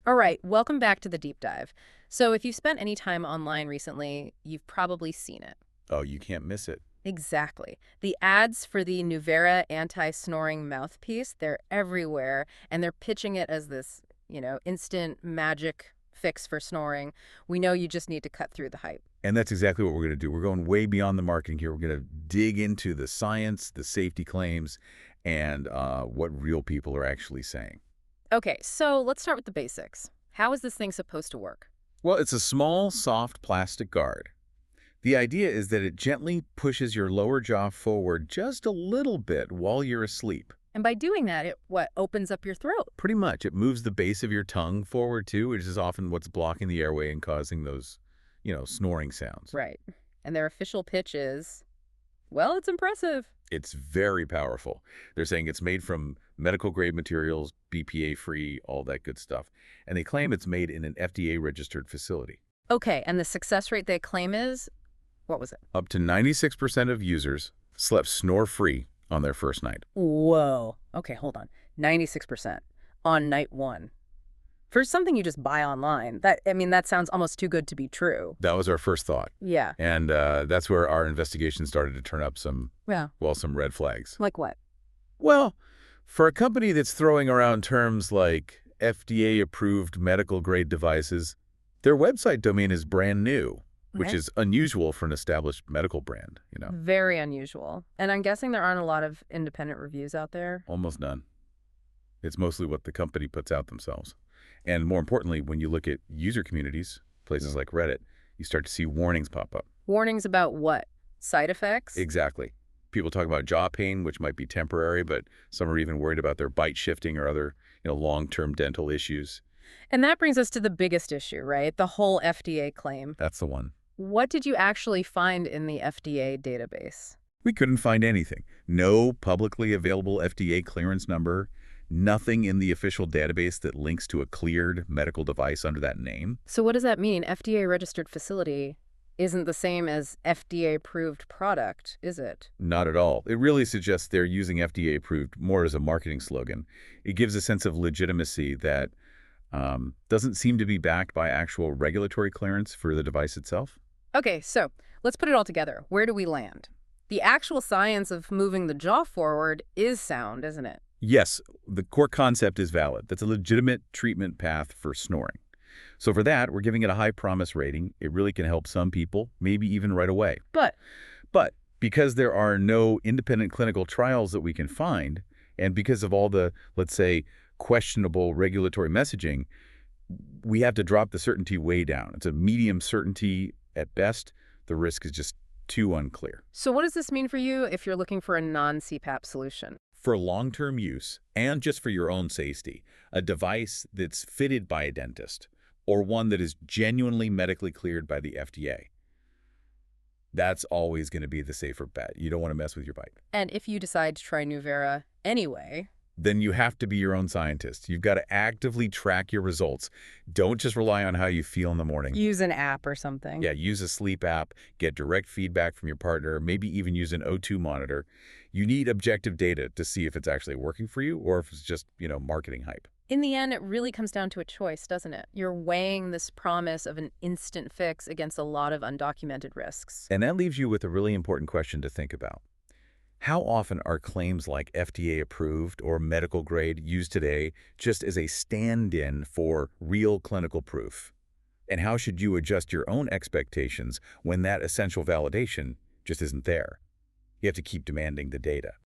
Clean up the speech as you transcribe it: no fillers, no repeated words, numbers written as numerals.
All right, welcome back to the deep dive. So, if you've spent any time online recently, you've probably seen it. Oh, you can't miss it. Exactly. The ads for the Nuvera Anti Snoring Mouthpiece, they're everywhere, and they're pitching it as this, instant magic fix for snoring. We know you just need to cut through the hype. And that's exactly what we're going to do. We're going way beyond the marketing here. We're going to dig into the science, the safety claims, and what real people are actually saying. Okay, so let's start with the basics. How is this thing supposed to work? Well, it's a small, soft plastic guard. The idea is that it gently pushes your lower jaw forward just a little bit while you're asleep. And by doing that, it opens up your throat. Pretty much. It moves the base of your tongue forward, too, which is often what's blocking the airway and causing those, snoring sounds. Right. And their official pitch is, well, it's impressive. It's very powerful. They're saying it's made from medical-grade materials, BPA-free, all that good stuff. And they claim it's made in an FDA-registered facility. Okay, and the success rate they claim is, what was it? Up to 96% of users slept snore-free on their first night. Whoa. Okay, hold on. 96% on night one. For something you just buy online, that sounds almost too good to be true. That was our first thought. Yeah. And that's where our investigation started to turn up some Yeah. red flags. Like what? Well, for a company that's throwing around terms like FDA-approved medical-grade devices, their website domain is brand new, which Okay. is unusual for an established medical brand. Very unusual. And I'm guessing there aren't a lot of independent reviews out there. Almost none. It's mostly what the company puts out themselves. And more importantly, when you look at user communities, places like Reddit, you start to see warnings pop up. Warnings about what? Side effects? Exactly. People talk about jaw pain, which might be temporary, but some are even worried about their bite shifting or other, long-term dental issues. And that brings us to the biggest issue, right? The whole FDA claim. That's the one. What did you actually find in the FDA database? We couldn't find anything. No publicly available FDA clearance number, nothing in the official database that links to a cleared medical device under that name. So what does that mean? FDA-registered facility isn't the same as FDA-approved product, is it? Not at all. It really suggests they're using FDA-approved more as a marketing slogan. It gives a sense of legitimacy that doesn't seem to be backed by actual regulatory clearance for the device itself. Okay, so let's put it all together. Where do we land? The actual science of moving the jaw forward is sound, isn't it? Yes, the core concept is valid. That's a legitimate treatment path for snoring. So for that, we're giving it a high promise rating. It really can help some people, maybe even right away. But But because there are no independent clinical trials that we can find, and because of all the, let's say, questionable regulatory messaging, we have to drop the certainty way down. It's a medium certainty at best. The risk is just too unclear. so what does this mean for you if you're looking for a non-CPAP solution? For long-term use, and just for your own safety, a device that's fitted by a dentist, or one that is genuinely medically cleared by the FDA, that's always going to be the safer bet. You don't want to mess with your bite. And if you decide to try Nuvera anyway, Then you have to be your own scientist. You've got to actively track your results. Don't just rely on how you feel in the morning. use an app or something. Yeah, use a sleep app, get direct feedback from your partner, maybe even use an O2 monitor. You need objective data to see if it's actually working for you or if it's just, marketing hype. In the end, it really comes down to a choice, doesn't it? You're weighing this promise of an instant fix against a lot of undocumented risks. And that leaves you with a really important question to think about. How often are claims like FDA approved or medical grade used today just as a stand-in for real clinical proof? And how should you adjust your own expectations when that essential validation just isn't there? You have to keep demanding the data.